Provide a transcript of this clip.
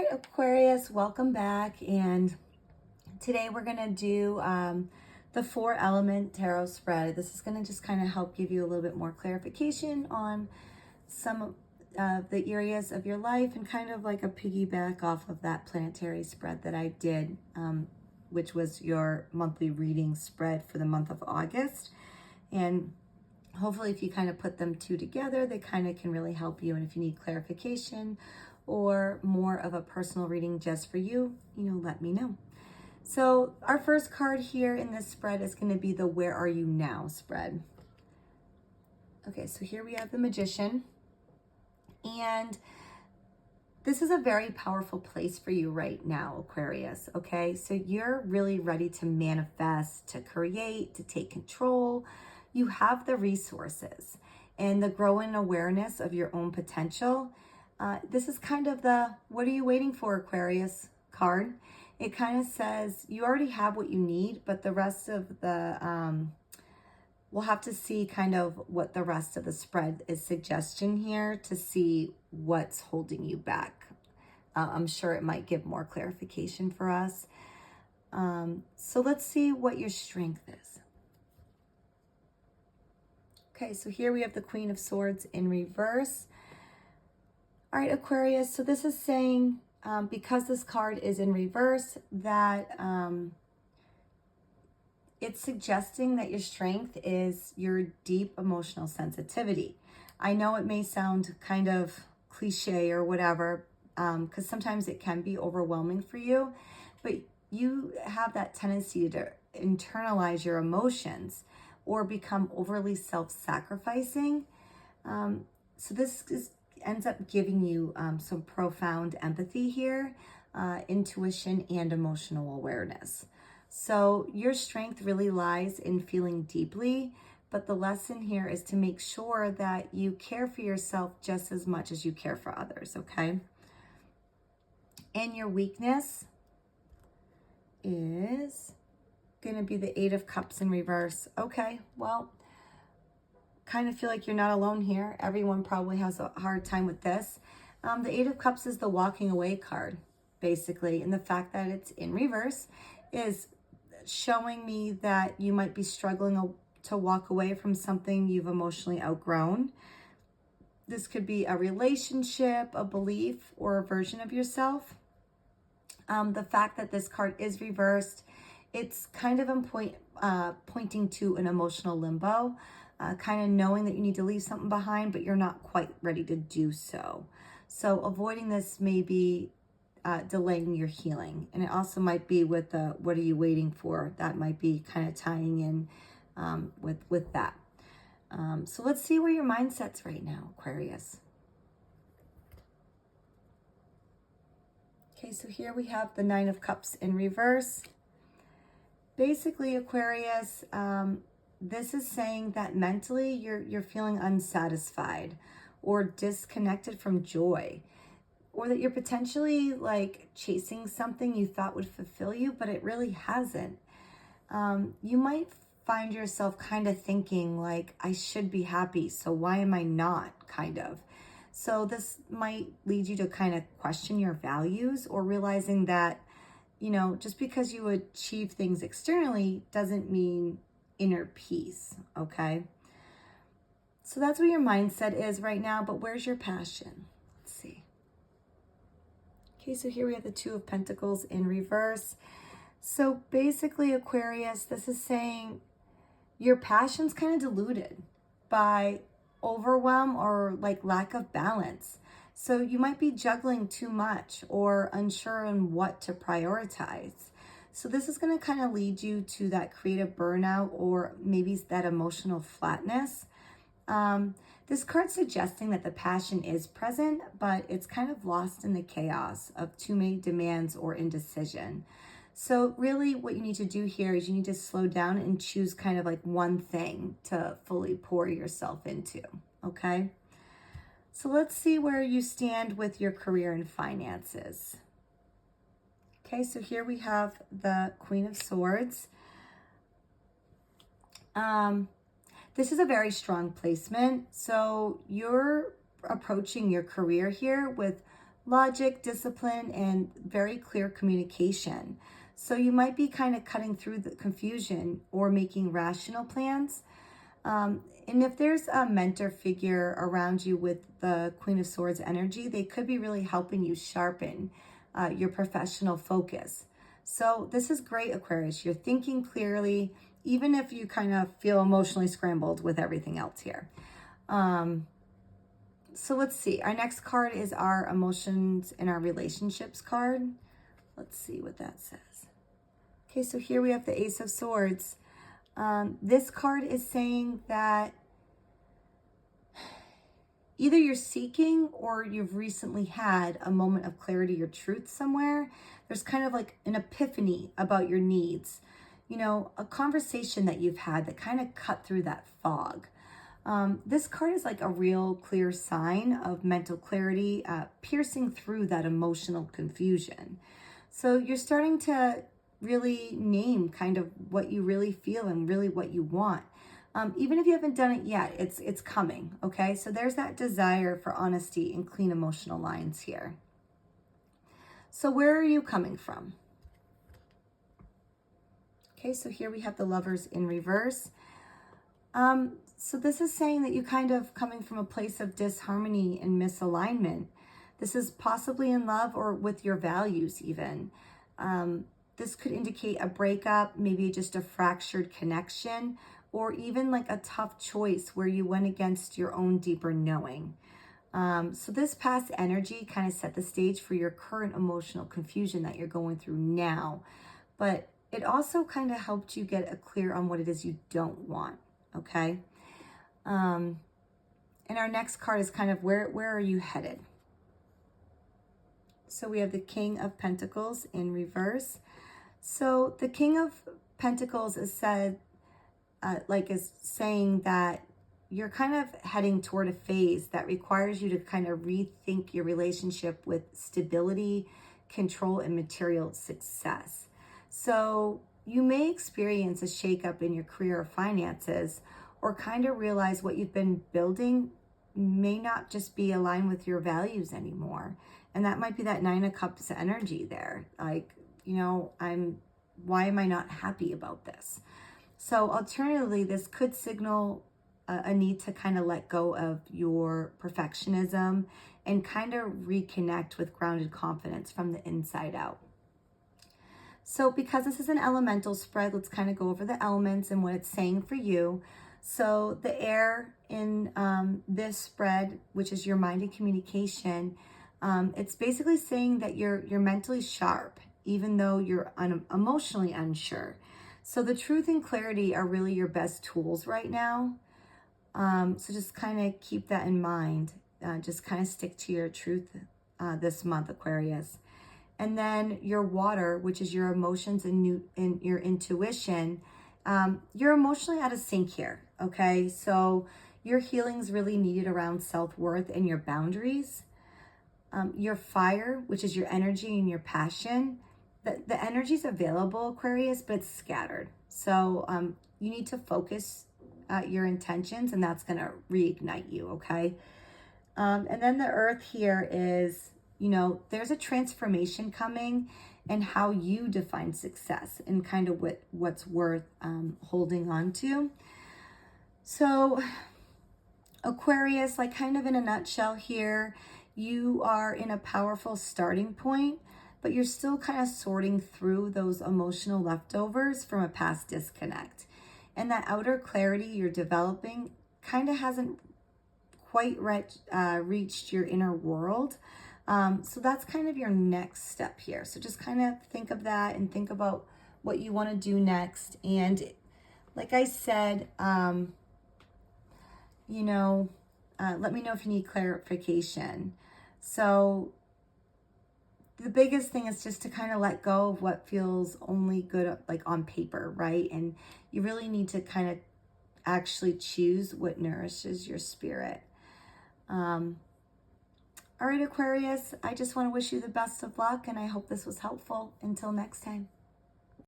right, Aquarius, welcome back. And today we're going to do the 4-element tarot spread. This is going to just kind of help give you a little bit more clarification on some of the areas of your life and kind of like a piggyback off of that planetary spread that I did, which was your monthly reading spread for the month of August. And hopefully if you kind of put them two together, they kind of can really help you. And if you need clarification or more of a personal reading just for you, let me know. So our first card here in this spread is going to be the Where Are You Now spread. Okay, so here we have the Magician. And this is a very powerful place for you right now, Aquarius, okay? So you're really ready to manifest, to create, to take control. You have the resources and the growing awareness of your own potential. This is kind of the what are you waiting for, Aquarius card. It kind of says you already have what you need, but the rest of the, we'll have to see kind of what the rest of the spread is suggestion here to see what's holding you back. I'm sure it might give more clarification for us. So let's see what your strength is. Okay, so here we have the Queen of Swords in reverse. All right, Aquarius, so this is saying, because this card is in reverse, that it's suggesting that your strength is your deep emotional sensitivity. I know it may sound kind of cliche or whatever, because sometimes it can be overwhelming for you, but you have that tendency to internalize your emotions or become overly self-sacrificing. So this ends up giving you some profound empathy here, intuition and emotional awareness. So your strength really lies in feeling deeply, but the lesson here is to make sure that you care for yourself just as much as you care for others, okay? And your weakness is going to be the 8 of Cups in reverse. Okay, well, kind of feel like you're not alone here. Everyone probably has a hard time with this. The 8 of Cups is the walking away card, basically. And the fact that it's in reverse is showing me that you might be struggling to walk away from something you've emotionally outgrown. This could be a relationship, a belief, or a version of yourself. The fact that this card is reversed, it's kind of pointing to an emotional limbo, kind of knowing that you need to leave something behind, but you're not quite ready to do so. So avoiding this may be delaying your healing. And it also might be with the what are you waiting for? That might be kind of tying in with that. So let's see where your mindset's right now, Aquarius. Okay, so here we have the 9 of Cups in reverse. Basically, Aquarius, this is saying that mentally you're feeling unsatisfied or disconnected from joy, or that you're potentially like chasing something you thought would fulfill you, but it really hasn't. You might find yourself kind of thinking like, I should be happy, so why am I not, kind of. So this might lead you to kind of question your values or realizing that, just because you achieve things externally doesn't mean inner peace, okay? So that's where your mindset is right now, but where's your passion? Let's see. Okay, so here we have the 2 of Pentacles in reverse. So basically, Aquarius, this is saying your passion's kind of diluted by overwhelm or like lack of balance. So you might be juggling too much or unsure on what to prioritize. So this is going to kind of lead you to that creative burnout or maybe that emotional flatness. This card's suggesting that the passion is present, but it's kind of lost in the chaos of too many demands or indecision. So really what you need to do here is you need to slow down and choose kind of like one thing to fully pour yourself into, okay? So let's see where you stand with your career and finances. Okay, so here we have the Queen of Swords. This is a very strong placement. So you're approaching your career here with logic, discipline, and very clear communication. So you might be kind of cutting through the confusion or making rational plans. And if there's a mentor figure around you with the Queen of Swords energy, they could be really helping you sharpen your professional focus. So this is great, Aquarius. You're thinking clearly, even if you kind of feel emotionally scrambled with everything else here. So let's see. Our next card is our emotions and our relationships card. Let's see what that says. Okay, so here we have the Ace of Swords. This card is saying that either you're seeking or you've recently had a moment of clarity or truth somewhere. There's kind of like an epiphany about your needs. You know, a conversation that you've had that kind of cut through that fog. This card is like a real clear sign of mental clarity, piercing through that emotional confusion. So you're starting to really name kind of what you really feel and really what you want. Even if you haven't done it yet, it's coming, okay? So there's that desire for honesty and clean emotional lines here. So where are you coming from? Okay, so here we have the Lovers in reverse. So this is saying that you're kind of coming from a place of disharmony and misalignment. This is possibly in love or with your values even. This could indicate a breakup, maybe just a fractured connection, or even like a tough choice where you went against your own deeper knowing. So this past energy kind of set the stage for your current emotional confusion that you're going through now. But it also kind of helped you get a clear on what it is you don't want, okay? And our next card is kind of where are you headed? So we have the King of Pentacles in reverse. So the King of Pentacles is said, is saying that you're kind of heading toward a phase that requires you to kind of rethink your relationship with stability, control, and material success. So you may experience a shakeup in your career or finances, or kind of realize what you've been building may not just be aligned with your values anymore. And that might be that Nine of Cups energy there. Like, you know, why am I not happy about this? So alternatively, this could signal a need to kind of let go of your perfectionism and kind of reconnect with grounded confidence from the inside out. So because this is an elemental spread, let's kind of go over the elements and what it's saying for you. So the air in this spread, which is your mind and communication, it's basically saying that you're mentally sharp, even though you're emotionally unsure. So the truth and clarity are really your best tools right now. So just kind of keep that in mind. Just kind of stick to your truth this month, Aquarius. And then your water, which is your emotions and your intuition, you're emotionally out of sync here, okay? So your healing's really needed around self-worth and your boundaries. Your fire, which is your energy and your passion, the energy's available, Aquarius, but it's scattered. So you need to focus your intentions, and that's going to reignite you, okay? And then the earth here is, you know, there's a transformation coming and how you define success and kind of what's worth holding on to. So Aquarius, like kind of in a nutshell here, you are in a powerful starting point, but you're still kind of sorting through those emotional leftovers from a past disconnect. And that outer clarity you're developing kind of hasn't quite reached your inner world. So that's kind of your next step here. So just kind of think of that and think about what you want to do next. And like I said, you know, let me know if you need clarification. So the biggest thing is just to kind of let go of what feels only good, like on paper, right? And you really need to kind of actually choose what nourishes your spirit. All right, Aquarius, I just want to wish you the best of luck, and I hope this was helpful. Until next time.